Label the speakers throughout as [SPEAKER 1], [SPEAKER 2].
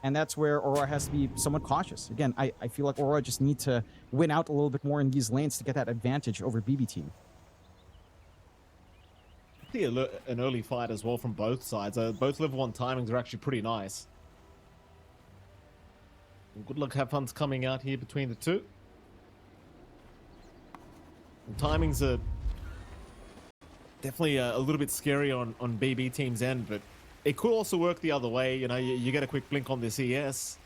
[SPEAKER 1] And that's where Aurora has to be somewhat cautious. Again, I feel like Aurora just need to win out a little bit more in these lanes to get that advantage over BB Team.
[SPEAKER 2] An early fight as well from both sides. Both level 1 timings are actually pretty nice. Good luck, have fun's coming out here between the two. And timings are definitely a little bit scary on BB Team's end, but it could also work the other way. You know, you get a quick blink on this ES.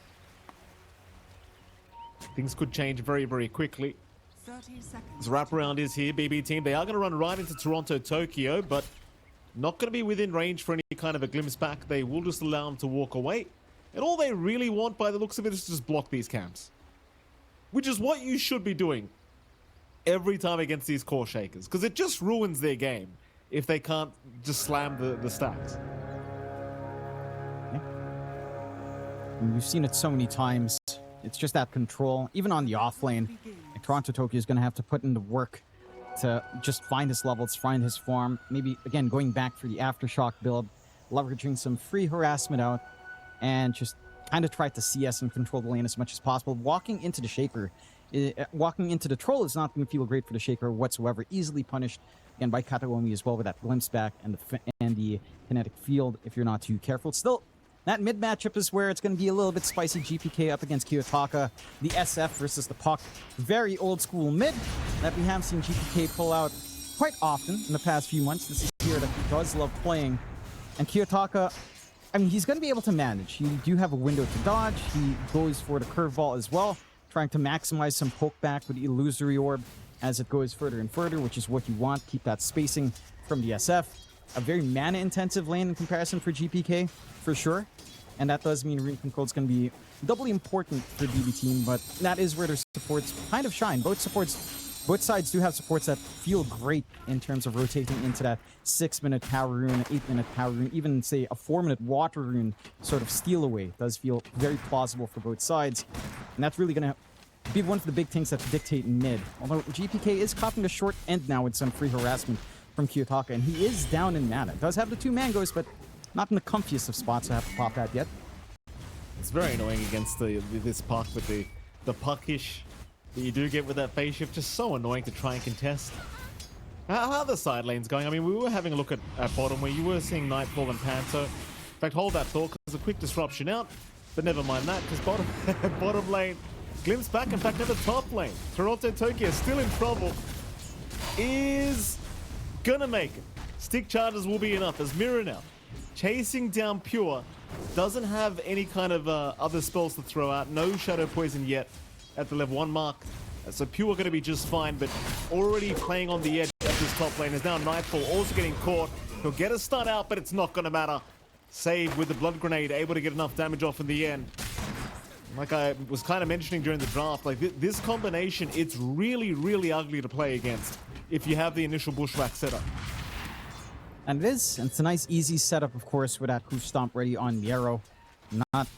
[SPEAKER 2] Things could change very, very quickly.
[SPEAKER 3] 30 seconds.
[SPEAKER 2] This wraparound is here, BB Team. They are going to run right into Toronto, Tokyo, but not going to be within range for any kind of a glimpse back. They will just allow them to walk away. And all they really want, by the looks of it, is to just block these camps. Which is what you should be doing every time against these core shakers. Because it just ruins their game if they can't just slam the stacks.
[SPEAKER 1] Yeah. And we've seen it so many times. It's just that control. Even on the off lane, like Toronto Tokyo is going to have to put in the work to just find his levels, find his form. Maybe, again, going back for the Aftershock build, leveraging some free harassment out, and just kind of try to CS and control the lane as much as possible. Walking into the Shaker, walking into the Troll is not going to feel great for the Shaker whatsoever. Easily punished, again, by Kataomi as well with that glimpse back and the kinetic field if you're not too careful. Still, that mid matchup is where it's going to be a little bit spicy. GPK up against Kiyotaka. The SF versus the Puck. Very old school mid that we have seen GPK pull out quite often in the past few months. This is here that he does love playing. And Kiyotaka, I mean, he's going to be able to manage. You do have a window to dodge. He goes for the curveball as well, trying to maximize some poke back with the illusory orb as it goes further and further, which is what you want. Keep that spacing from the SF. A very mana-intensive lane in comparison for GPK, for sure. And that does mean Rune Control is going to be doubly important for BB Team, but that is where their supports kind of shine. Both sides do have supports that feel great in terms of rotating into that 6-minute power rune, 8-minute power rune, even say a 4-minute water rune sort of steal away. Does feel very plausible for both sides. And that's really going to be one of the big things that dictate mid. Although GPK is copying the short end now with some free harassment from Kiyotaka, and he is down in mana. Does have the 2 mangoes, but not in the comfiest of spots to have to pop that yet.
[SPEAKER 2] It's very annoying against this Puck with the puckish that you do get with that phase shift. Just so annoying to try and contest. How are the side lanes going? I mean, we were having a look at bottom where you were seeing Nightfall and Panto. In fact, hold that thought, because there's a quick disruption out. But never mind that, because bottom lane glimpse back. In fact, now the top lane, Toronto Tokyo, still in trouble, is gonna make it. Stick charges will be enough as Mirror now chasing down Pure. Doesn't have any kind of other spells to throw out. No Shadow Poison yet at the level 1 mark. So Pure going to be just fine, but already playing on the edge of this top lane is now Nightfall, also getting caught. He'll get a stun out, but it's not going to matter. Save with the Blood Grenade, able to get enough damage off in the end. Like I was kind of mentioning during the draft, like this combination, it's really, really ugly to play against if you have the initial Bushwhack setup.
[SPEAKER 1] And it is. And it's a nice, easy setup, of course, with that Hoof Stomp ready on Miero.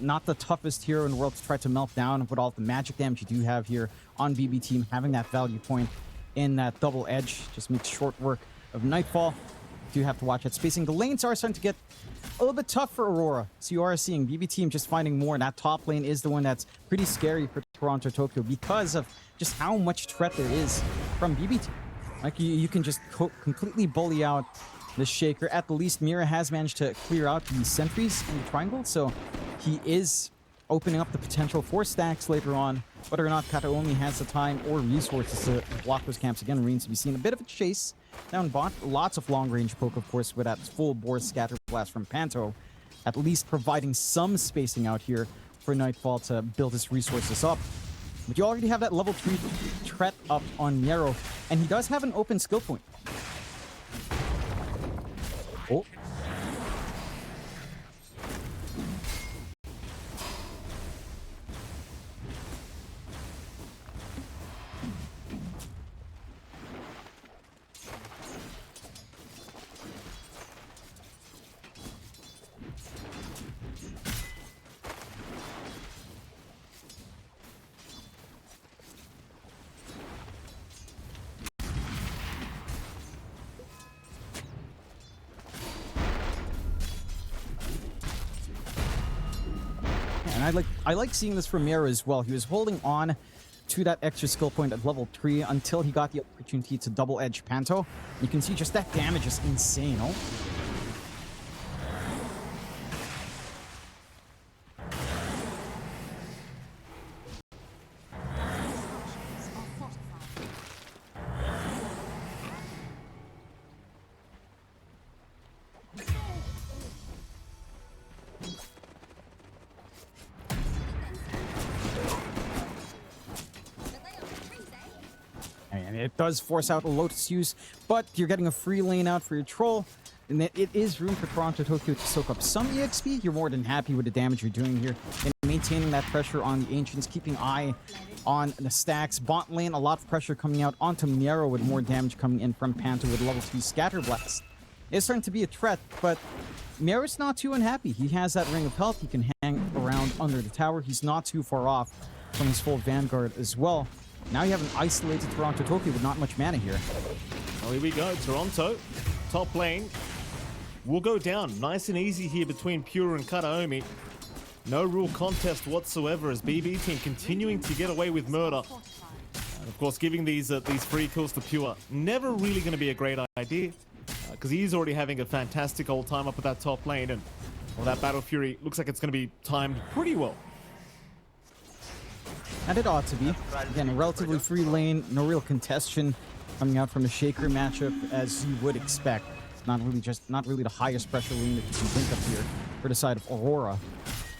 [SPEAKER 1] Not the toughest hero in the world to try to melt down with all the magic damage you do have here on BB Team. Having that value point in that double edge just makes short work of Nightfall. You do have to watch that spacing. The lanes are starting to get a little bit tough for Aurora. So you are seeing BB Team just finding more. And that top lane is the one that's pretty scary for Toronto Tokyo because of just how much threat there is from BB Team. Like you can just completely bully out this Shaker. At the least, Mira has managed to clear out the sentries in the triangle, so he is opening up the potential for stacks later on. Whether or not Kataomi has the time or resources to block those camps again remains to be seen. A bit of a chase down bot. Lots of long-range poke, of course, with that full bore scatter blast from Panto. At least providing some spacing out here for Nightfall to build his resources up. But you already have that level 3 threat up on Miero, and he does have an open skill point. Oh. And I like seeing this from Mira as well. He was holding on to that extra skill point at level 3 until he got the opportunity to double edge Panto. You can see just that damage is insane, oh? And it does force out a Lotus use, but you're getting a free lane out for your troll. And it is room for Toronto Tokyo to soak up some EXP. You're more than happy with the damage you're doing here and maintaining that pressure on the Ancients, keeping eye on the stacks. Bot lane, a lot of pressure coming out onto Miero with more damage coming in from Panto with level 2 Scatter Blast. It's starting to be a threat, but Miero's not too unhappy. He has that Ring of Health. He can hang around under the tower. He's not too far off from his full Vanguard as well. Now you have an isolated Toronto Tokyo with not much mana here.
[SPEAKER 2] Well, here we go. Toronto, top lane, will go down. Nice and easy here between Pure and Kataomi. No real contest whatsoever as BB team continuing to get away with murder. And of course, giving these free kills to Pure, never really going to be a great idea. Because he's already having a fantastic old time up at that top lane. And well, that Battle Fury looks like it's going to be timed pretty well.
[SPEAKER 1] And it ought to be. Again, a relatively free lane, no real contestation coming out from the Shaker matchup as you would expect. Not really the highest pressure lane that you can think of here for the side of Aurora.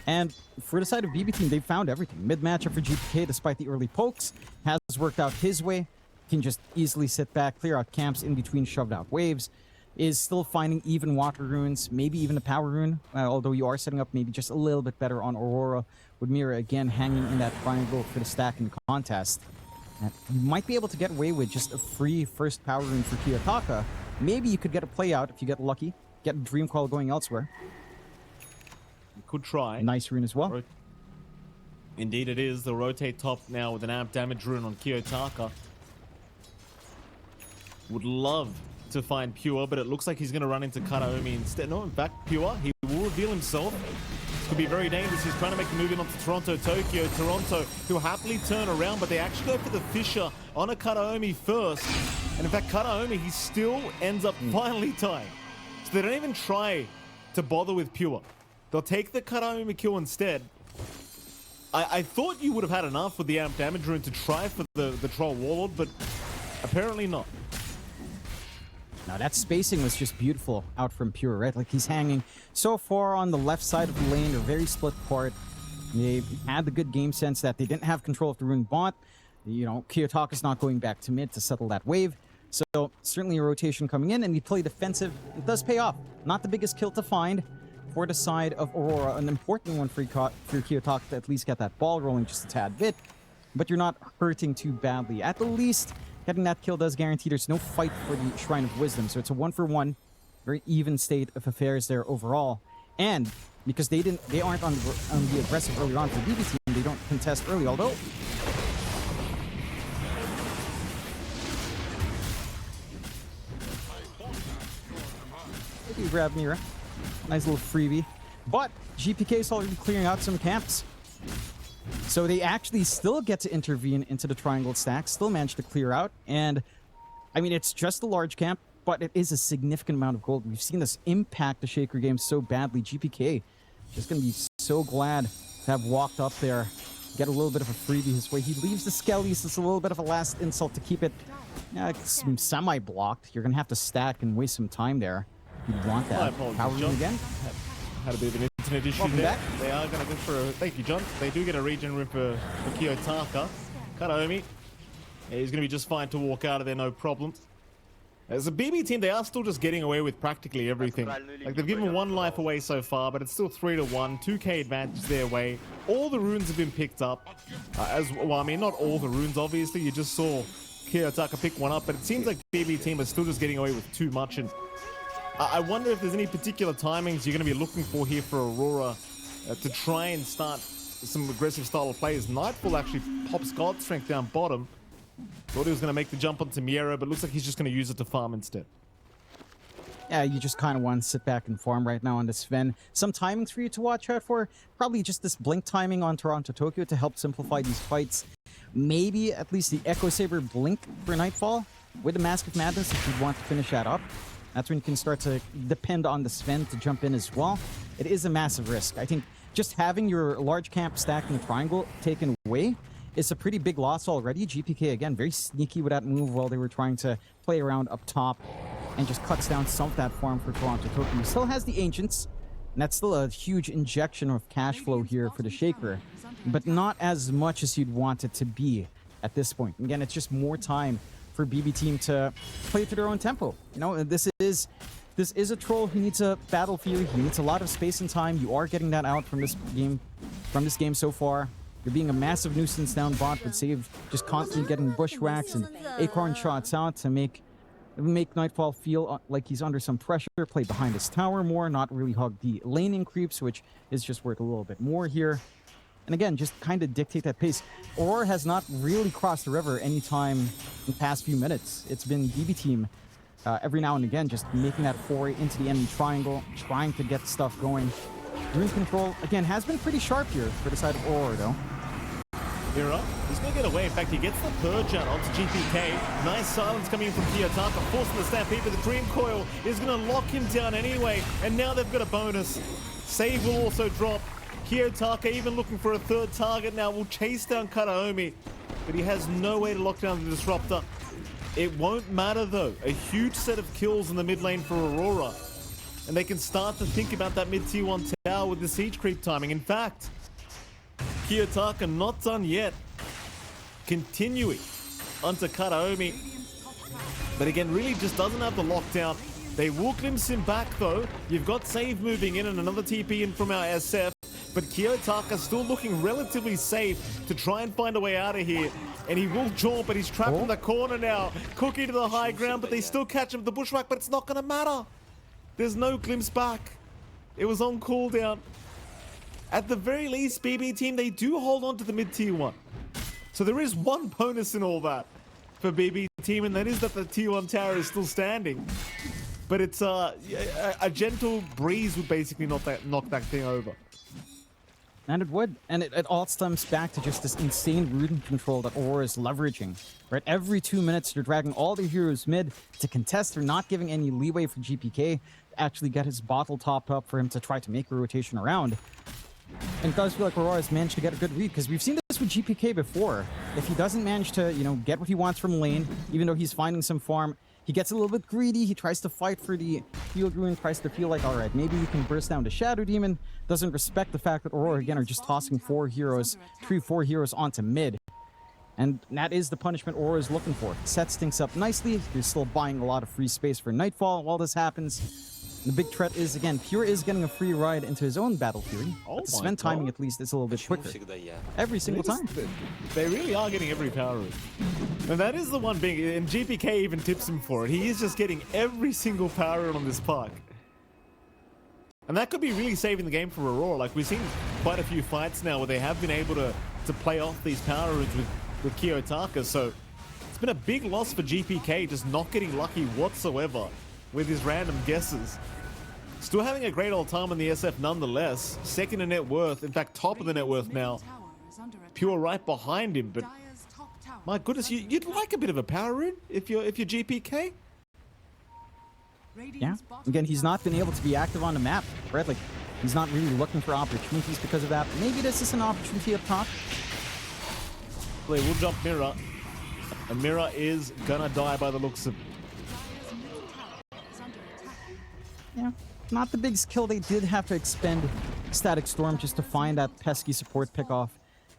[SPEAKER 1] And for the side of BB team, they've found everything. Mid matchup for GPK, despite the early pokes, has worked out his way. Can just easily sit back, clear out camps in between shoved out waves. Is still finding even water runes, maybe even a power rune, although you are setting up maybe just a little bit better on Aurora, with Mira again hanging in that triangle for the stack in the contest. And you might be able to get away with just a free first power rune for Kiyotaka. Maybe you could get a play out if you get lucky, get a Dream Call going elsewhere.
[SPEAKER 2] You could try.
[SPEAKER 1] Nice rune as well.
[SPEAKER 2] Indeed it is. They'll rotate top now with an amp damage rune on Kiyotaka. Would love to find Pure, but it looks like he's going to run into Kataomi instead. No, in fact, Pure, he will reveal himself. This could be very dangerous. He's trying to make the move in onto Toronto Tokyo. Toronto, who happily turn around, but they actually go for the Fisher on a Kataomi first. And in fact, Kataomi, he still ends up finally tying. So they don't even try to bother with Pure. They'll take the Kataomi kill instead. I thought you would have had enough with the amp damage rune to try for the Troll Warlord, but apparently not.
[SPEAKER 1] Now that spacing was just beautiful out from Pure, right? Like he's hanging so far on the left side of the lane. They're very split apart. They had the good game sense that they didn't have control of the rune bot. You know, Kiyotaka's not going back to mid to settle that wave. So certainly a rotation coming in, and you play defensive. It does pay off. Not the biggest kill to find for the side of Aurora. An important one for Kiyotaka to at least get that ball rolling just a tad bit. But you're not hurting too badly. At the least, getting that kill does guarantee there's no fight for the Shrine of Wisdom. So it's a 1-for-1, very even state of affairs there overall. And because they aren't on the aggressive early on for BB team, they don't contest early, although you grab Mira. Nice little freebie. But GPK is already clearing out some camps. So they actually still get to intervene into the triangle stack, still manage to clear out. And, I mean, it's just a large camp, but it is a significant amount of gold. We've seen this impact the Shaker game so badly. GPK just going to be so glad to have walked up there, get a little bit of a freebie his way. He leaves the Skellies. It's a little bit of a last insult to keep it semi-blocked. You're going to have to stack and waste some time there if you want that. Power room again.
[SPEAKER 2] Had a bit of an internet issue
[SPEAKER 1] Welcome
[SPEAKER 2] there.
[SPEAKER 1] back.
[SPEAKER 2] They are going to go for a... Thank you, John. They do get a regen room for Kiyotaka. Kataomi. Yeah, he's going to be just fine to walk out of there, no problem. As a BB team, they are still just getting away with practically everything. Like, they've given one life away so far, but it's still 3-1. 2k advantage their way. All the runes have been picked up. Well, I mean, not all the runes, obviously. You just saw Kiyotaka pick one up, but it seems like BB team is still just getting away with too much. And I wonder if there's any particular timings you're going to be looking for here for Aurora to try and start some aggressive style of plays. Nightfall actually pops God Strength down bottom. Thought he was going to make the jump onto Miero, but looks like he's just going to use it to farm instead.
[SPEAKER 1] yeah, you just kind of want to sit back and farm right now on this Sven. Some timings for you to watch out for. Probably just this blink timing on Toronto Tokyo to help simplify these fights. Maybe at least the Echo Saber blink for Nightfall with the Mask of Madness if you want to finish that up. That's when you can start to depend on the Sven to jump in as well. It is a massive risk. I think just having your large camp stacked in the triangle taken away is a pretty big loss already. GPK, again, very sneaky with that move while they were trying to play around up top and just cuts down some of that farm for Toronto Tokyo. He still has the Ancients, and that's still a huge injection of cash flow here for the Shaker, but not as much as you'd want it to be at this point. Again, it's just more time for BB Team to play to their own tempo. You know, this is a troll who needs a battle fury. He needs a lot of space and time. You are getting that out from this game so far. You're being a massive nuisance down bot with Save just constantly getting bushwhacks and acorn shots out to make Nightfall feel like he's under some pressure. Play behind his tower more, not really hug the laning creeps, which is just worth a little bit more here. And again, just kind of dictate that pace. Aurora has not really crossed the river anytime in the past few minutes. It's been BB Team every now and again just making that foray into the enemy triangle, trying to get stuff going. Rune control, again, has been pretty sharp here for the side of Aurora, though.
[SPEAKER 2] Mira, he's going to get away. In fact, he gets the Purge out onto GPK. Nice silence coming in from Kiyotaka, forcing the Stampede, but the Dream Coil is going to lock him down anyway. And now they've got a bonus. Save will also drop. Kiyotaka even looking for a third target now, will chase down Kataomi, but he has no way to lock down the Disruptor. It won't matter though. A huge set of kills in the mid lane for Aurora, and they can start to think about that mid tier 1 tower with the siege creep timing. In fact, Kiyotaka not done yet. Continuing onto Kataomi, but again, really just doesn't have the lockdown. They will glimpse him back though. You've got Save moving in and another TP in from our SF. But Kiyotaka still looking relatively safe to try and find a way out of here. And he will jump, but he's trapped in the corner now. Cookie to the high ground, but they still catch him with the bushwhack, but it's not going to matter. There's no glimpse back. It was on cooldown. At the very least, BB Team, they do hold on to the mid-tier 1. So there is one bonus in all that for BB Team, and that is that the tier 1 tower is still standing. But it's a gentle breeze would basically knock that thing over.
[SPEAKER 1] And it would. And it all stems back to just this insane Rune control that Aurora is leveraging. Right? Every 2 minutes, you're dragging all the heroes mid to contest. They're not giving any leeway for GPK to actually get his bottle topped up for him to try to make a rotation around. And it does feel like Aurora has managed to get a good read, because we've seen this with GPK before. If he doesn't manage to, you know, get what he wants from lane, even though he's finding some farm, he gets a little bit greedy. He tries to fight for the field rune, tries to feel like, all right, maybe we can burst down the Shadow Demon. Doesn't respect the fact that Aurora, again, are just tossing 4 heroes onto mid. And that is the punishment Aurora is looking for. Sets things up nicely. You're still buying a lot of free space for Nightfall while this happens. The big threat is, again, Pure is getting a free ride into his own Battle Fury. But the Sven timing, at least, is a little bit quicker. Every single time.
[SPEAKER 2] They really are getting every power room. And that is the one big, and GPK even tips him for it. He is just getting every single power room on this park. And that could be really saving the game for Aurora. Like, we've seen quite a few fights now where they have been able to play off these power rooms with Kiyotaka. So it's been a big loss for GPK, just not getting lucky whatsoever with his random guesses. Still having a great old time in the SF nonetheless. Second in net worth, in fact top of the net worth now. Pure right behind him, but my goodness, you'd like a bit of a power rune if you're GPK.
[SPEAKER 1] Yeah, again, he's not been able to be active on the map, right? Like, he's not really looking for opportunities because of that. Maybe this is an opportunity up top.
[SPEAKER 2] They will jump Mira, and Mira is gonna die by the looks of.
[SPEAKER 1] Yeah, not the big skill. They did have to expend Static Storm just to find that pesky support pickoff,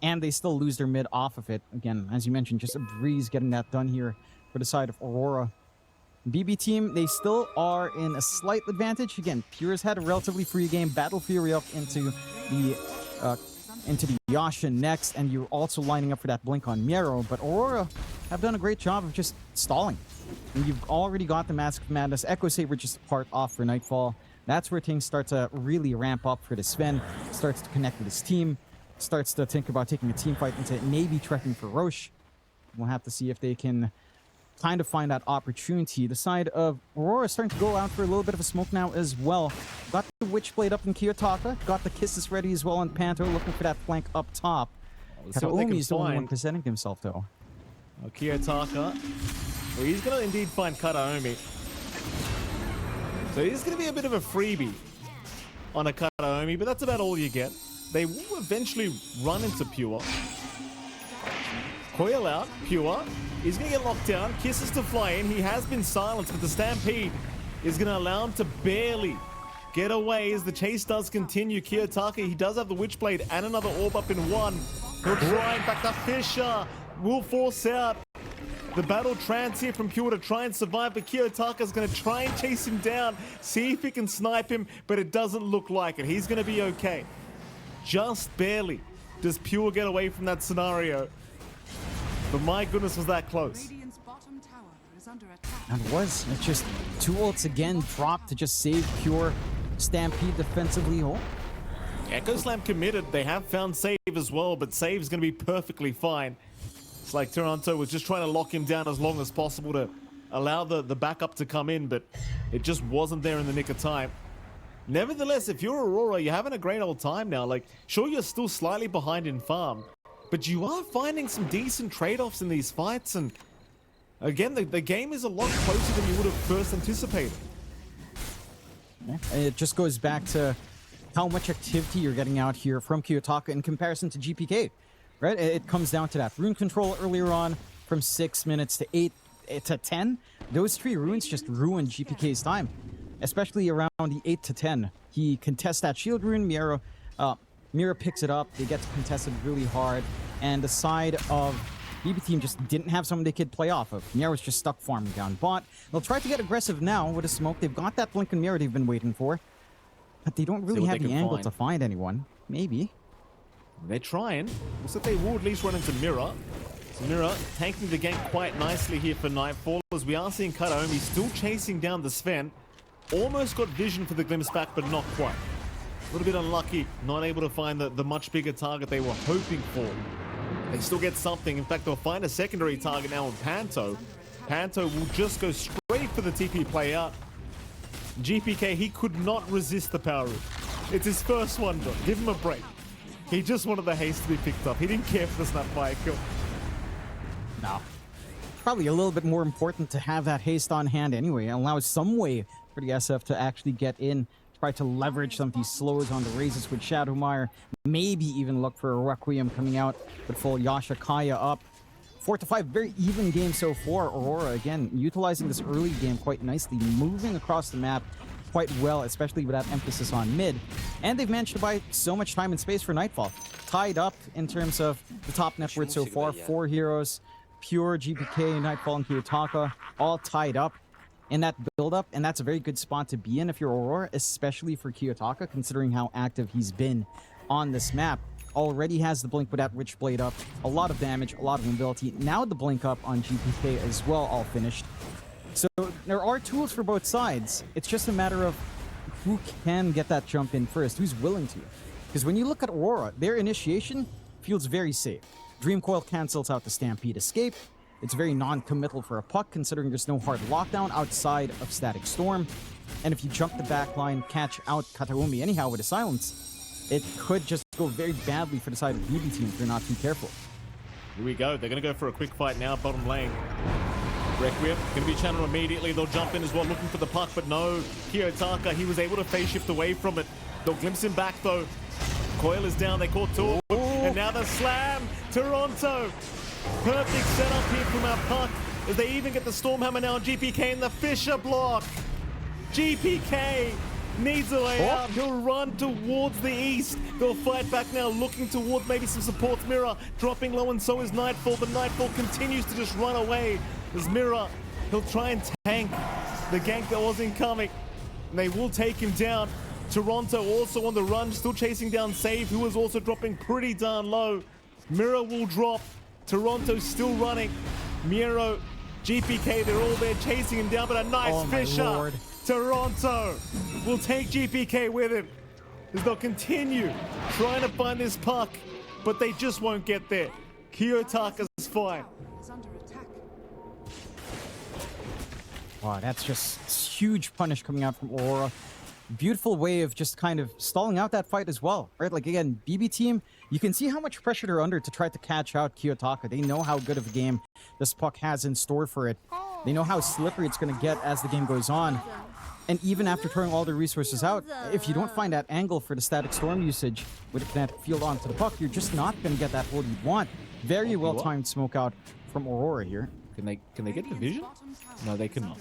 [SPEAKER 1] and they still lose their mid off of it. Again, as you mentioned, just a breeze getting that done here for the side of Aurora. BB Team, they still are in a slight advantage. Again, Pure's had a relatively free game. Battle Fury up into the Yasha next, and you're also lining up for that blink on Miero. But Aurora have done a great job of just stalling. And you've already got the Mask of Madness. Echo Saber just part off for Nightfall. That's where things start to really ramp up for the Sven. Starts to connect with his team. Starts to think about taking a team fight into maybe trekking for Roche. We'll have to see if they can kind of find that opportunity. The side of Aurora starting to go out for a little bit of a smoke now as well. Got the Witchblade up in Kiyotaka. Got the Kisses ready as well on Panto, looking for that flank up top. Kataomi's the only one presenting himself, though.
[SPEAKER 2] Kiyotaka. Well, he's going to indeed find Kataomi. So he's going to be a bit of a freebie on a Kataomi, but that's about all you get. They will eventually run into Pure. Coil out, Pure. He's going to get locked down. Kisses to fly in. He has been silenced, but the Stampede is going to allow him to barely get away as the chase does continue. Kiyotaka, he does have the Witchblade and another orb up in one. He'll try and back up. Fisher will force out the battle trance here from Pure to try and survive, but Kiyotaka's going to try and chase him down, see if he can snipe him, but it doesn't look like it. He's going to be okay. Just barely does Pure get away from that scenario. But my goodness, was that close.
[SPEAKER 1] And was. It's just two ults again dropped to just save Pure Stampede defensively. Oh.
[SPEAKER 2] Echo Slam committed. They have found Save as well, but Save's going to be perfectly fine. It's like Toronto was just trying to lock him down as long as possible to allow the backup to come in, but it just wasn't there in the nick of time. Nevertheless, if you're Aurora, you're having a great old time now. Like, sure, you're still slightly behind in farm, but you are finding some decent trade-offs in these fights, and again, the game is a lot closer than you would have first anticipated.
[SPEAKER 1] Yeah. It just goes back to how much activity you're getting out here from Kiyotaka in comparison to GPK, right? It comes down to that. Rune control earlier on from 6 minutes to 8 to 10. Those 3 runes just ruined GPK's time, especially around the 8 to 10. He contests that shield rune, Mira picks it up, they get to contest it really hard, and the side of BB team just didn't have someone they could play off of. Mira was just stuck farming down bot. They'll try to get aggressive now with a smoke. They've got that blink and Mira they've been waiting for, but they don't really have the angle to find anyone. Maybe.
[SPEAKER 2] They're trying. Looks like they will at least run into Mira. So Mira tanking the gank quite nicely here for Nightfall, as we are seeing Kataomi still chasing down the Sven. Almost got vision for the glimpse back, but not quite. A little bit unlucky, not able to find the much bigger target they were hoping for. They still get something. In fact, they'll find a secondary target now on Panto. Panto will just go straight for the TP play out. GPK, he could not resist the power root. It's his first one, John. Give him a break. He just wanted the haste to be picked up. He didn't care for the snap fire kill.
[SPEAKER 1] No. Probably a little bit more important to have that haste on hand anyway. It allows some way for the SF to actually get in, try to leverage some of these slows on the raises with Shadowmire, maybe even look for a Requiem coming out with full Yasha Kaya up. 4 to 5, very even game so far. Aurora, again, utilizing this early game quite nicely, moving across the map quite well, especially with that emphasis on mid. And they've managed to buy so much time and space for Nightfall. Tied up in terms of the top net worth so far. 4 heroes, Pure, GPK, Nightfall, and Kiyotaka, all tied up in that build-up, and that's a very good spot to be in if you're Aurora, especially for Kiyotaka, considering how active he's been on this map. Already has the blink with that Witchblade up, a lot of damage, a lot of mobility. Now the blink up on GPK as well, all finished. So there are tools for both sides. It's just a matter of who can get that jump in first, who's willing to. Because when you look at Aurora, their initiation feels very safe. Dream Coil cancels out the Stampede escape. It's very non-committal for a puck, considering there's no hard lockdown outside of Static Storm. And if you jump the backline, catch out Kataomi anyhow with a silence, it could just go very badly for the side of BB team if they're not too careful.
[SPEAKER 2] Here we go. They're going to go for a quick fight now, bottom lane. Requiem going to be channeled immediately. They'll jump in as well, looking for the puck, but no. Kiyotaka, he was able to phase shift away from it. They'll glimpse him back, though. Coil is down. They caught two. And now the slam. Toronto. Perfect setup here from our puck, as they even get the Stormhammer now on GPK in the Fisher block. GPK needs a way out. He'll run towards the east. They'll fight back now, looking towards maybe some support. Mira dropping low, and so is Nightfall, but Nightfall continues to just run away. As Mira, he'll try and tank the gank that was incoming, and they will take him down. Toronto also on the run, still chasing down Save, who is also dropping pretty darn low. Mira will drop. Toronto still running. Miro, GPK, they're all there chasing him down, but a nice Fisher. Toronto will take GPK with him, as they'll continue trying to find this puck, but they just won't get there. Kiyotaka's fine.
[SPEAKER 1] Wow, that's just huge punish coming out from Aurora. Beautiful way of just kind of stalling out that fight as well, right? Like, again, BB team, you can see how much pressure they're under to try to catch out Kiyotaka. They know how good of a game this puck has in store for it. They know how slippery it's going to get as the game goes on. And even after throwing all their resources out, if you don't find that angle for the static storm usage with the kinetic field onto the puck, you're just not going to get that hold you want. Very well-timed smoke out from Aurora here.
[SPEAKER 2] Can they get the vision? No, they cannot.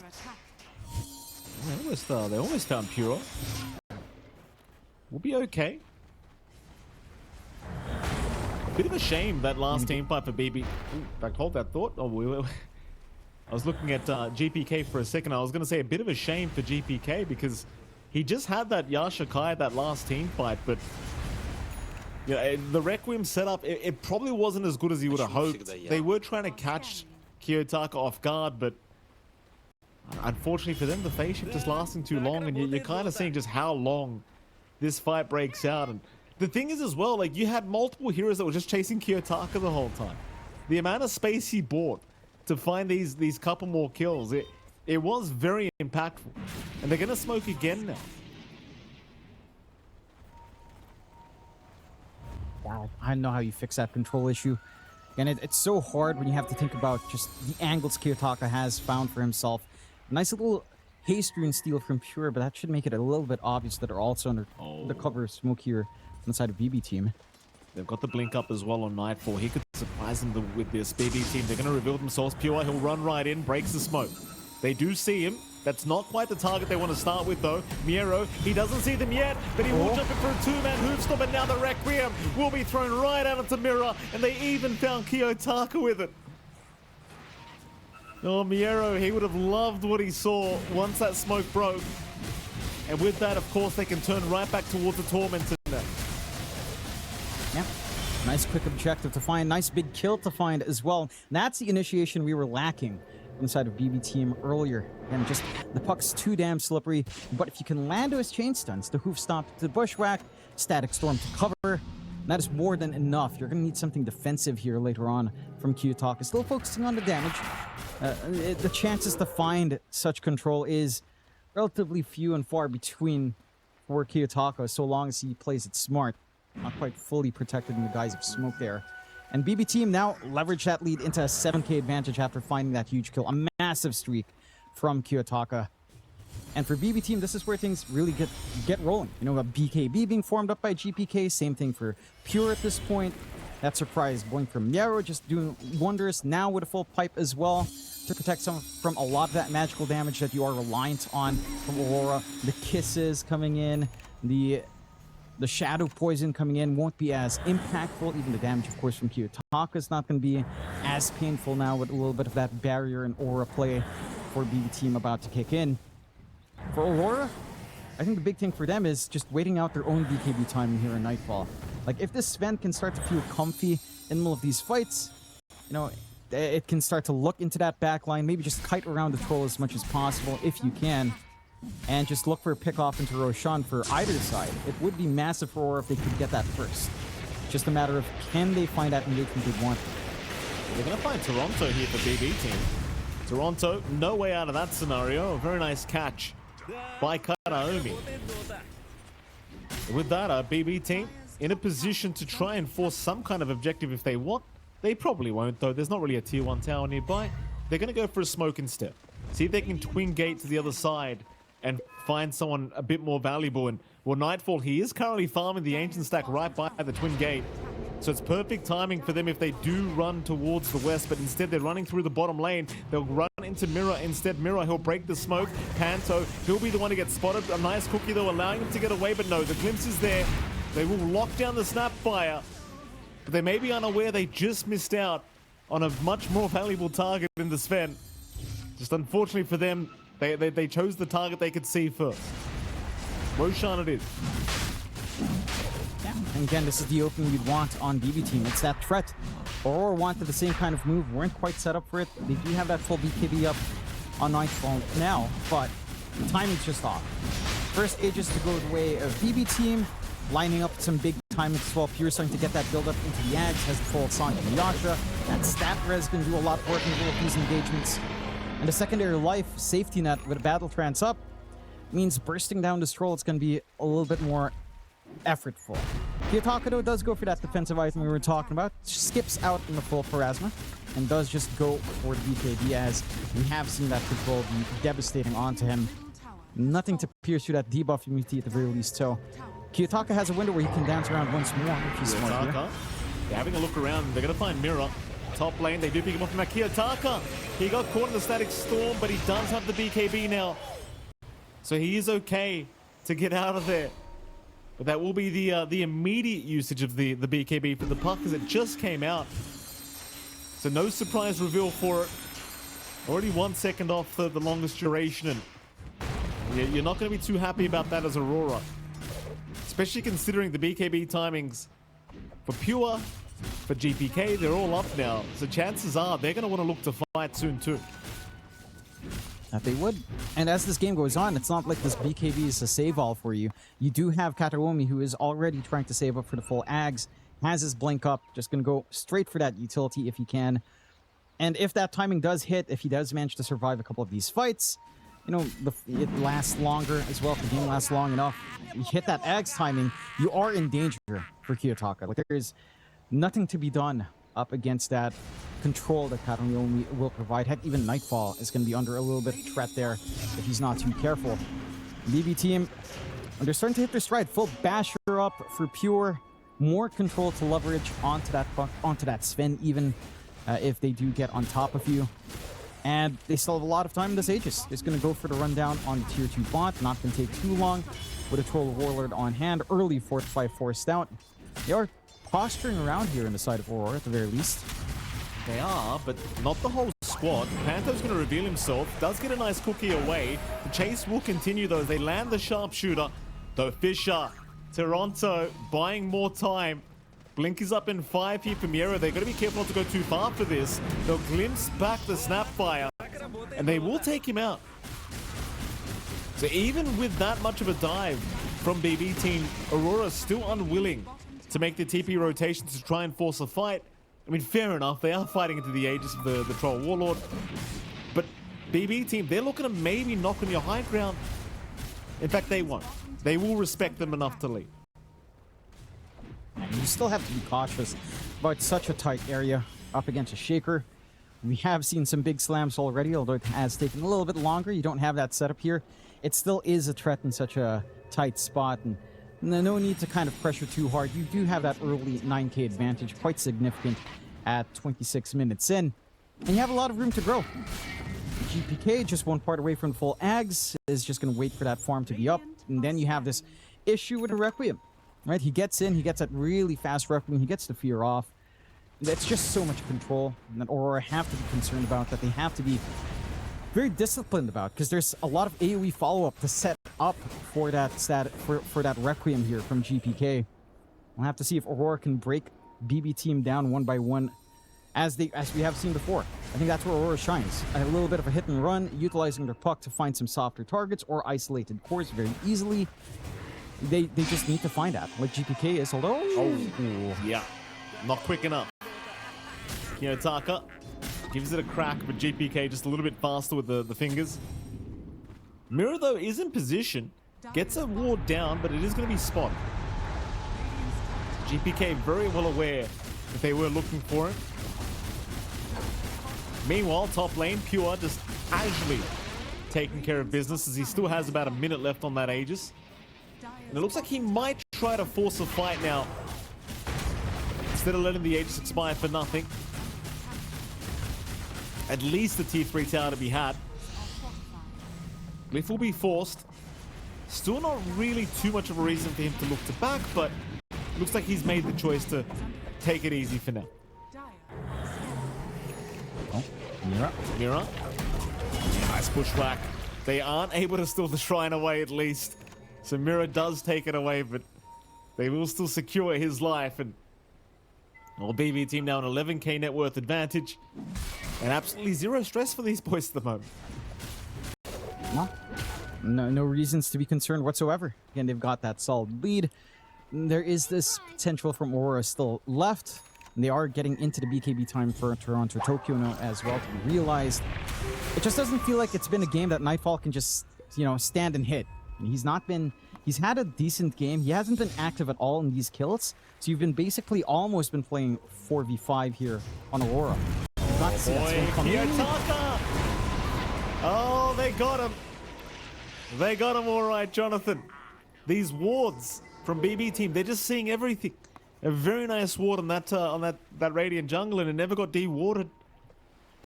[SPEAKER 2] They almost found Puro. We'll be okay. Bit of a shame that last team fight for BB. Ooh, back, hold that thought. Oh, I was looking at GPK for a second. I was going to say a bit of a shame for GPK because he just had that Yasha Kai, that last team fight, but yeah, the Requiem setup, it probably wasn't as good as he would have hoped. They were trying to catch Kiyotaka off guard, but unfortunately for them, the phase shift is lasting too long, and you're kind of seeing just how long this fight breaks out. And the thing is as well, like, you had multiple heroes that were just chasing Kiyotaka the whole time. The amount of space he bought to find these couple more kills, it was very impactful. And they're going to smoke again now.
[SPEAKER 1] Wow, I don't know how you fix that control issue. And it's so hard when you have to think about just the angles Kiyotaka has found for himself. Nice little haste rune steal from Pure, but that should make it a little bit obvious that they're also under the cover of smoke here on the side of BB team.
[SPEAKER 2] They've got the blink up as well on Nightfall. He could surprise them with this BB team. They're going to reveal themselves. Pure, he'll run right in, breaks the smoke. They do see him. That's not quite the target they want to start with, though. Miero, he doesn't see them yet, but he will jump in for a two-man hoofstop, and now the Requiem will be thrown right out into Mirror, and they even found Kiyotaka with it. Oh, Miero, he would have loved what he saw once that smoke broke. And with that, of course, they can turn right back towards the Tormentor now.
[SPEAKER 1] Yeah. Nice quick objective to find. Nice big kill to find as well. And that's the initiation we were lacking inside of BB team earlier. And just the puck's too damn slippery. But if you can land those chain stuns, the hoof stomp, the bushwhack, static storm to cover, that is more than enough. You're going to need something defensive here later on from Kiyotaka. Still focusing on the damage. The chances to find such control is relatively few and far between for Kiyotaka, so long as he plays it smart. Not quite fully protected in the guise of smoke there. And BB team now leverage that lead into a 7k advantage after finding that huge kill. A massive streak from Kiyotaka. And for BB team, this is where things really get rolling. You know, a BKB being formed up by GPK. Same thing for Pure at this point. That surprise going from Yarrow, just doing wonders now with a full pipe as well to protect some from a lot of that magical damage that you are reliant on from Aurora. The kisses coming in, the shadow poison coming in won't be as impactful. Even the damage, of course, from Kiyotaka is not going to be as painful now with a little bit of that barrier and aura play for BB team about to kick in. For Aurora, I think the big thing for them is just waiting out their own BKB timing here in Nightfall. Like, if this Sven can start to feel comfy in the middle of these fights, you know, it can start to look into that back line, maybe just kite around the troll as much as possible if you can, and just look for a pick-off into Roshan for either side. It would be massive for Aurora if they could get that first. Just a matter of, can they find that engagement they want?
[SPEAKER 2] They're going to find Toronto here for BB team. Toronto, no way out of that scenario. A very nice catch by Karaomi. With that, our BB team in a position to try and force some kind of objective if they want. They probably won't, though. There's not really a tier 1 tower nearby. They're going to go for a smoke instead. See if they can twin gate to the other side and find someone a bit more valuable. And, well, Nightfall, he is currently farming the Ancient Stack right by the twin gate. So it's perfect timing for them if they do run towards the west, but instead they're running through the bottom lane. They'll run into Mirror instead. Mirror, he'll break the smoke. Panto, he'll be the one to get spotted. A nice cookie, though, allowing him to get away, but no, the glimpse is there. They will lock down the Snapfire, but they may be unaware they just missed out on a much more valuable target than the Sven. Just unfortunately for them, they chose the target they could see first. Roshan it is. Yeah,
[SPEAKER 1] and again, this is the opening you'd want on BB team. It's that threat. Aurora wanted the same kind of move, weren't quite set up for it. They do have that full BKB up on Nightfall now, but the timing's just off. First Aegis to go the way of BB team, lining up some big timing as well. Pure starting to get that build up into the Ags, has the full Sonic and Yasha. That stat res can do a lot of work in the middle of these engagements. And a secondary life safety net with a battle trance up means bursting down this troll, it's going to be a little bit more effortful. Kiyotaka, though, does go for that defensive item we were talking about. Skips out in the full Parasma and does just go for the BKB, as we have seen that control be devastating onto him. Nothing to pierce through that debuff immunity at the very least. So Kiyotaka has a window where he can dance around once more if he's smart here.
[SPEAKER 2] They're having a look around. They're going to find Mirror. Top lane, they do pick him up from that. Kiyotaka, he got caught in the static storm, but he does have the BKB now. So he is okay to get out of there. But that will be the immediate usage of the BKB for the puck, as it just came out. So no surprise reveal for it. Already 1 second off the longest duration, and you're not going to be too happy about that as Aurora. Especially considering the BKB timings for Pure, for GPK, they're all up now. So chances are they're going to want to look to fight soon too.
[SPEAKER 1] That they would. And as this game goes on, it's not like this BKB is a save all for you. You do have Kataomi, who is already trying to save up for the full Ags, has his blink up, just going to go straight for that utility if he can. And if that timing does hit, if he does manage to survive a couple of these fights, you know, it lasts longer as well. If the game lasts long enough, you hit that Ags timing, you are in danger for Kiyotaka. Like, there is nothing to be done up against that control that Kataomi will provide. Heck, even Nightfall is going to be under a little bit of threat there if he's not too careful. BB team, they're starting to hit their stride. Full basher up for Pure. More control to leverage onto that Sven, even if they do get on top of you. And they still have a lot of time in this Aegis. They're going to go for the rundown on the tier 2 bot. Not going to take too long with a Troll Warlord on hand. Early 4-5 forced out. They are posturing around here in the side of Aurora at the very least.
[SPEAKER 2] They are, but not the whole squad. Panther's going to reveal himself. Does get a nice cookie away. The chase will continue though. They land the sharpshooter. Though Fisher, Toronto buying more time. Blink is up in 5 here for Miera. They're going to be careful not to go too far for this. They'll glimpse back the Snapfire, and they will take him out. So even with that much of a dive from BB team, Aurora's still unwilling to make the TP rotation to try and force a fight. I mean, fair enough. They are fighting into the Aegis of the Troll Warlord. But BB team, they're looking to maybe knock on your high ground. In fact, they won't. They will respect them enough to leave.
[SPEAKER 1] You still have to be cautious about such a tight area up against a Shaker. We have seen some big slams already, although it has taken a little bit longer. You don't have that setup here. It still is a threat in such a tight spot, and no need to kind of pressure too hard. You do have that early 9k advantage, quite significant at 26 minutes in, and you have a lot of room to grow. GPK, just one part away from full Ags, is just going to wait for that farm to be up, and then you have this issue with the Requiem. Right, he gets in, he gets that really fast Requiem, he gets the fear off. That's just so much control that Aurora have to be concerned about, that they have to be very disciplined about, because there's a lot of AoE follow-up to set up for that for that Requiem here from GPK. We'll have to see if Aurora can break BB team down one by one, as we have seen before. I think that's where Aurora shines. A little bit of a hit and run, utilizing their puck to find some softer targets or isolated cores very easily. They just need to find that, like GPK is, although...
[SPEAKER 2] Oh, yeah. Not quick enough. Kiyotaka gives it a crack, but GPK just a little bit faster with the fingers. Mirror, though, is in position. Gets a ward down, but it is going to be spotted. GPK very well aware that they were looking for it. Meanwhile, top lane, Pure just casually taking care of business, as he still has about a minute left on that Aegis. And it looks like he might try to force a fight now, instead of letting the Aegis expire for nothing. At least the tier 3 tower to be had. Glyph will be forced. Still not really too much of a reason for him to look to back, but it looks like he's made the choice to take it easy for now.
[SPEAKER 1] Oh, Mira.
[SPEAKER 2] Mira. Nice pushback. They aren't able to steal the shrine away, at least. So Mira does take it away, but they will still secure his life. And well, BB team now an 11k net worth advantage, and absolutely zero stress for these boys at the moment.
[SPEAKER 1] No reasons to be concerned whatsoever. Again, they've got that solid lead. There is this potential from Aurora still left. And they are getting into the BKB time for Toronto Tokyo now as well, to be realized. It just doesn't feel like it's been a game that Nightfall can just, you know, stand and hit. And he's had a decent game. He hasn't been active at all in these kills. So you've been basically almost been playing 4v5 here on Aurora. You've not seen that swing coming in.
[SPEAKER 2] Oh, they got him. They got him all right, Jonathan. These wards from BB team, they're just seeing everything. A very nice ward on that Radiant jungle, and it never got de-warded.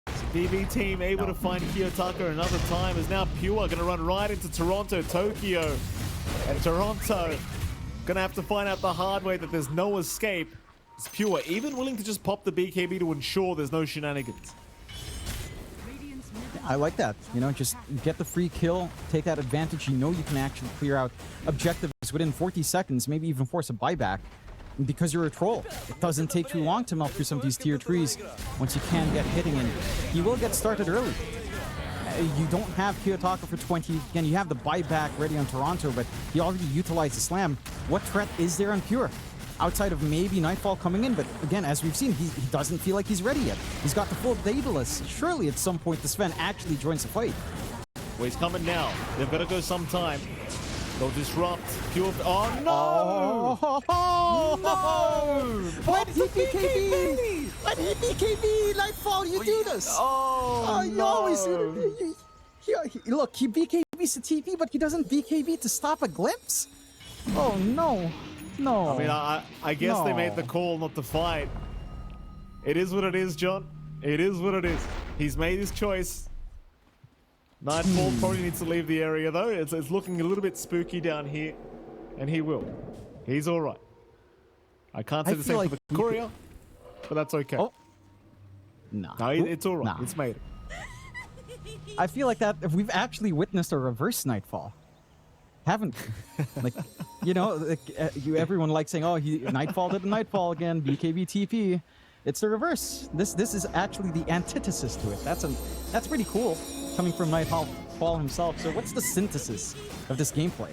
[SPEAKER 2] So BB team able to find Kiyotaka another time, is now Pure going to run right into Toronto Tokyo. And Toronto going to have to find out the hard way that there's no escape. It's Pure even willing to just pop the BKB to ensure there's no shenanigans.
[SPEAKER 1] I like that. You know, just get the free kill, take that advantage. You know you can actually clear out objectives within 40 seconds, maybe even force a buyback. Because you're a troll. It doesn't take too long to melt through some of these tier 3s once you can get hitting, and you will get started early. You don't have Kiyotaka for 20. Again, you have the buyback ready on Toronto, but he already utilized the slam. What threat is there on Pure? Outside of maybe Nightfall coming in, but again, as we've seen, he doesn't feel like he's ready yet. He's got the full Daedalus. Surely at some point the Sven actually joins the fight.
[SPEAKER 2] Well, he's coming now. They've got to go sometime. They'll disrupt. Pure. Oh no!
[SPEAKER 1] No! Let he BKB! Let he BKB! Nightfall, you do this!
[SPEAKER 2] Oh no!
[SPEAKER 1] Look, he BKBs the TP, but he doesn't BKB to stop a glimpse? Oh no! No.
[SPEAKER 2] I mean, I guess they made the call not to fight. It is what it is, John. It is what it is. He's made his choice. Nightfall probably needs to leave the area, though. It's looking a little bit spooky down here. And he will. He's all right. I can't say the same for the courier, but that's okay.
[SPEAKER 1] Oh. No,
[SPEAKER 2] it's all right. It's made it.
[SPEAKER 1] I feel like that we've actually witnessed a reverse Nightfall. Haven't we? Like, you know, like, everyone likes saying, oh, Nightfall did a Nightfall again, BKB TP. It's the reverse. This is actually the antithesis to it. That's pretty cool, coming from Nightfall himself. So what's the synthesis of this gameplay?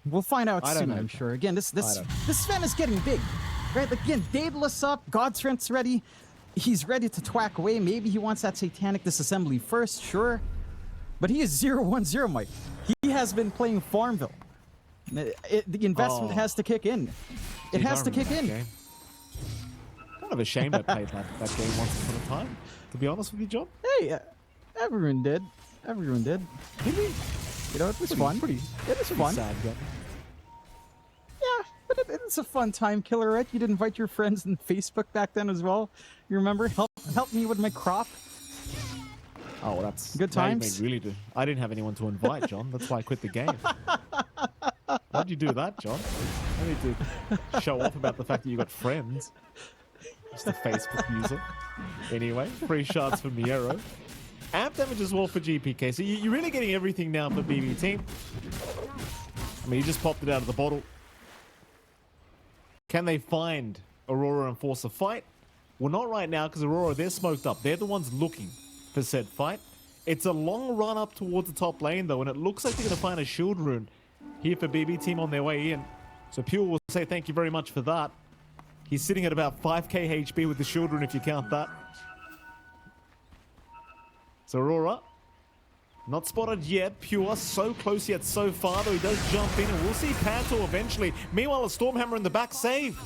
[SPEAKER 1] We'll find out soon, I'm sure. Again, this Sven is getting big, right? Again, Daedalus up, God's Strength's ready. He's ready to twack away. Maybe he wants that Satanic Disassembly first, sure. But he is 0-1-0, Mike. He has been playing Farmville. The investment has to kick in. It has to kick in.
[SPEAKER 2] Kind of ashamed I played that game once upon a time, to be honest with you, John.
[SPEAKER 1] Hey, everyone did. Everyone did.
[SPEAKER 2] Really?
[SPEAKER 1] You know, it was fun. It was fun.
[SPEAKER 2] Sad, yeah.
[SPEAKER 1] Yeah, but it's a fun time killer, right? You'd invite your friends on Facebook back then as well. You remember? Help me with my crop.
[SPEAKER 2] Oh, well, that's
[SPEAKER 1] good times.
[SPEAKER 2] I didn't have anyone to invite, John. That's why I quit the game. Why'd you do that, John? I need to show off about the fact that you got friends. Just a Facebook user. Anyway, free shots for Miero. Amp damage as well for GPK. So you're really getting everything now for BB team. I mean, you just popped it out of the bottle. Can they find Aurora and force a fight? Well, not right now, because Aurora, they're smoked up. They're the ones looking for said fight. It's a long run up towards the top lane, though, and it looks like they're going to find a shield rune here for BB team on their way in. So Pure will say thank you very much for that. He's sitting at about 5k HP with the shield rune, if you count that. So Aurora, not spotted yet. Pure, so close yet so far, though he does jump in, and we'll see Panto eventually. Meanwhile, a Stormhammer in the back save.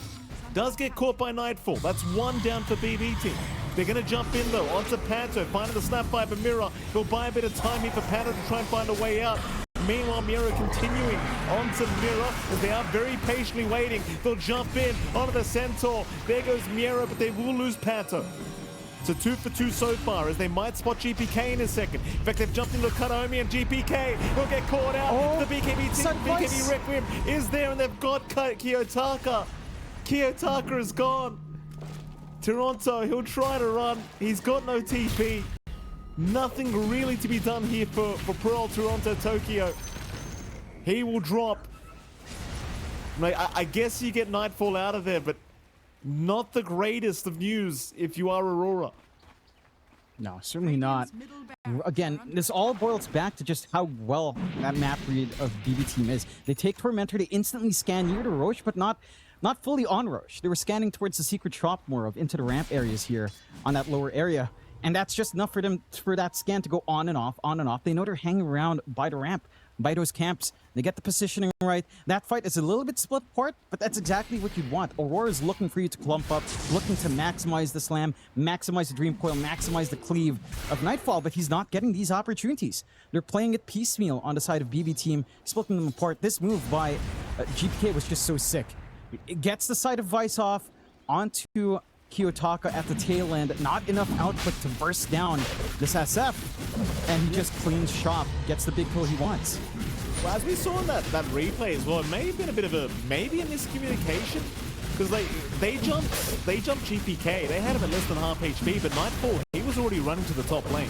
[SPEAKER 2] Does get caught by Nightfall. That's one down for BB team. They're going to jump in, though, onto Panto, finding the snap by Mira. He'll buy a bit of time here for Panto to try and find a way out. Meanwhile, Mira continuing onto Mira as they are very patiently waiting. They'll jump in onto the Centaur. There goes Mira, but they will lose Panto. So 2 for 2 so far, as they might spot GPK in a second. In fact, they've jumped into Kataomi, and GPK will get caught out.
[SPEAKER 1] Oh,
[SPEAKER 2] the BKB team, BKB Requiem is there, and they've got Kiyotaka. Kiyotaka is gone. Toronto, he'll try to run. He's got no TP. Nothing really to be done here for Pearl Toronto Tokyo. He will drop. I guess you get Nightfall out of there, but not the greatest of news if you are Aurora.
[SPEAKER 1] No, certainly not. Again, this all boils back to just how well that map read of BB team is. They take Tormentor, they instantly scan near to Roche, but not not fully on Roche. They were scanning towards the secret shop more of into the ramp areas here on that lower area. And that's just enough for them, for that scan to go on and off, on and off. They know they're hanging around by the ramp, by those camps. They get the positioning right. That fight is a little bit split apart, but that's exactly what you'd want. Aurora is looking for you to clump up, looking to maximize the slam, maximize the dream coil, maximize the cleave of Nightfall, but he's not getting these opportunities. They're playing it piecemeal on the side of BB Team, splitting them apart. This move by GPK was just so sick. It gets the side of Vice off onto Kiyotaka at the tail end. Not enough output to burst down this SF, and he just cleans shop, gets the big kill he wants.
[SPEAKER 2] Well, as we saw in that replay as well, it may have been a bit of a miscommunication, because they jumped GPK. They had him at less than half HP, but Nightfall, he was already running to the top lane.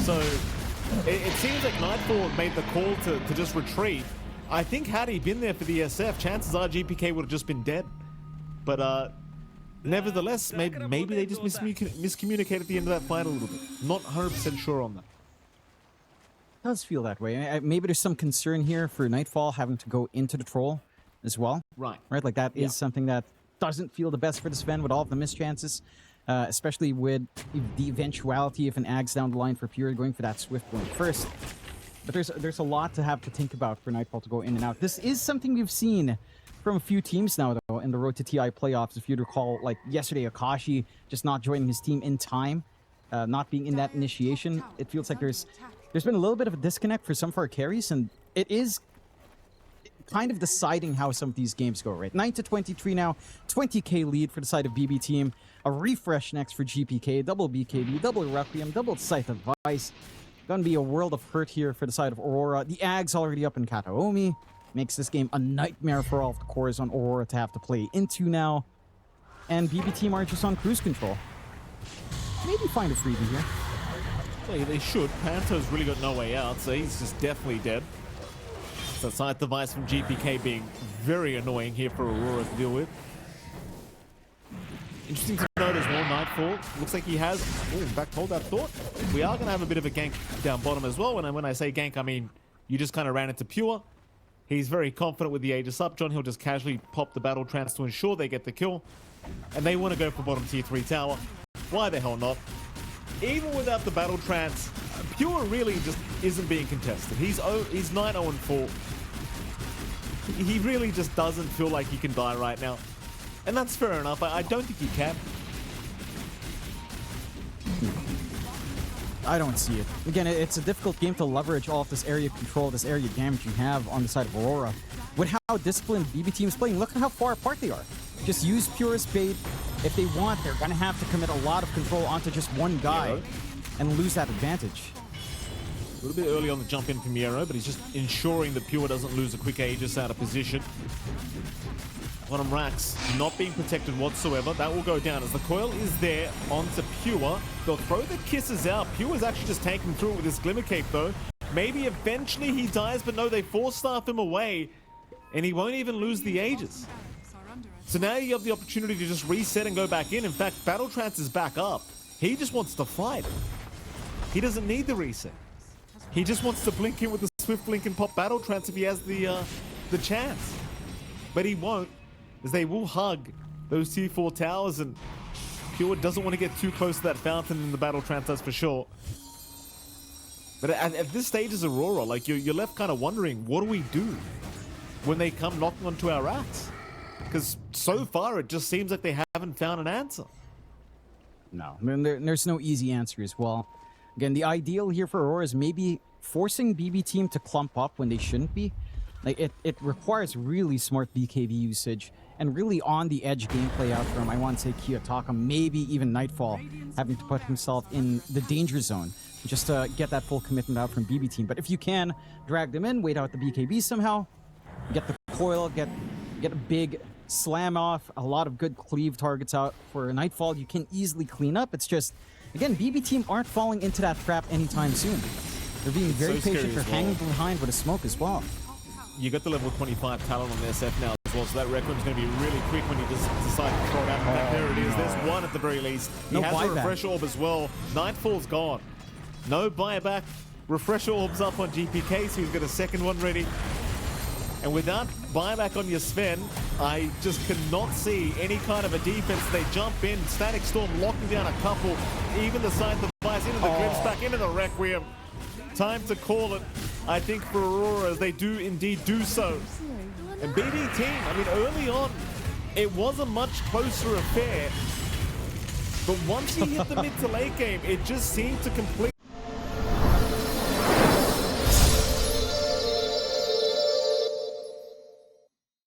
[SPEAKER 2] So it seems like Nightfall made the call to just retreat. I think had he been there for the SF, chances are GPK would have just been dead. But nevertheless, maybe they just miscommunicated at the end of that fight a little bit. Not 100% sure on that.
[SPEAKER 1] It does feel that way. Maybe there's some concern here for Nightfall having to go into the troll as well.
[SPEAKER 2] Right.
[SPEAKER 1] Like that is something that doesn't feel the best for the Sven with all of the missed chances, especially with the eventuality if an Ags down the line for Pure going for that Swift one first. But there's a lot to have to think about for Nightfall to go in and out. This is something we've seen from a few teams now, though, in the Road to TI playoffs. If you'd recall, like yesterday, Akashi just not joining his team in time, not being in that initiation. It feels like there's been a little bit of a disconnect for some of our carries, and it is kind of deciding how some of these games go, right? 9-23 now, 20k lead for the side of BB Team. A refresh next for GPK, double BKB, double Requiem, double Scythe of Vice. Gonna be a world of hurt here for the side of Aurora. The Ag's already up in Kataomi. Makes this game a nightmare for all of the cores on Aurora to have to play into now. And BB Team are just on cruise control. Maybe find a freebie here.
[SPEAKER 2] Well, they should. Panto's really got no way out, so he's just definitely dead. So side device from GPK being very annoying here for Aurora to deal with. Interesting to note as well, Nightfall. Looks like he has, in fact, hold that thought. We are going to have a bit of a gank down bottom as well. When I say gank, I mean you just kind of ran into Pure. He's very confident with the Aegis up, John. He'll just casually pop the battle trance to ensure they get the kill. And they want to go for bottom tier 3 tower. Why the hell not? Even without the battle trance, Pure really just isn't being contested. He's 9-0-4. He really just doesn't feel like he can die right now. And that's fair enough. I don't think he can.
[SPEAKER 1] I don't see it. Again, it's a difficult game to leverage all of this area control, this area damage you have on the side of Aurora. With how disciplined BB Team is playing, look at how far apart they are. Just use Pure bait. If they want, they're going to have to commit a lot of control onto just one guy and lose that advantage.
[SPEAKER 2] A little bit early on the jump in from Miero, but he's just ensuring that Pure doesn't lose a quick Aegis out of position. Bottom racks not being protected whatsoever. That will go down as the coil is there onto Pure. They'll throw the kisses out. Pure is actually just tanking through it with his Glimmer Cape though. Maybe eventually he dies, but no, they force staff him away and he won't even lose the Aegis. So now you have the opportunity to just reset and go back in. In fact, Battle Trance is back up. He just wants to fight. He doesn't need the reset. He just wants to blink in with the Swift Blink and pop Battle Trance if he has the chance. But he won't, as they will hug those tier 4 towers, and Pure doesn't want to get too close to that fountain in the Battle Trance, that's for sure. But at this stage as Aurora, like you're left kind of wondering, what do we do when they come knocking onto our racks? Because so far it just seems like they haven't found an answer.
[SPEAKER 1] No, I mean, there's no easy answer as well. Again, the ideal here for Aurora is maybe forcing BB Team to clump up when they shouldn't be. Like it requires really smart BKB usage and really on the edge gameplay out from, I want to say, Kiyotaka, maybe even Nightfall, having to put himself in the danger zone just to get that full commitment out from BB Team. But if you can drag them in, wait out the BKB somehow, get the coil, get a big slam off, a lot of good cleave targets out for Nightfall, you can easily clean up. It's just, again, BB Team aren't falling into that trap anytime soon. They're being very patient. They're hanging behind with a smoke as well.
[SPEAKER 2] You got the level 25 talent on the SF now as well, so that Requiem's going to be really quick when you just decide to throw it out. In fact, there it is. There's one at the very least. He has a refresh orb as well. Nightfall's gone. No buyback. Refresh orbs up on GPK, so he's got a second one ready. And without buyback on your Sven, I just cannot see any kind of a defense. They jump in, Static Storm locking down a couple, even the Scythe device into the Grimstack, into the Requiem. Time to call it, I think, for Aurora, as they do indeed do so. And BD team, I mean, early on, it was a much closer affair. But once you hit the mid to late game, it just seemed to completely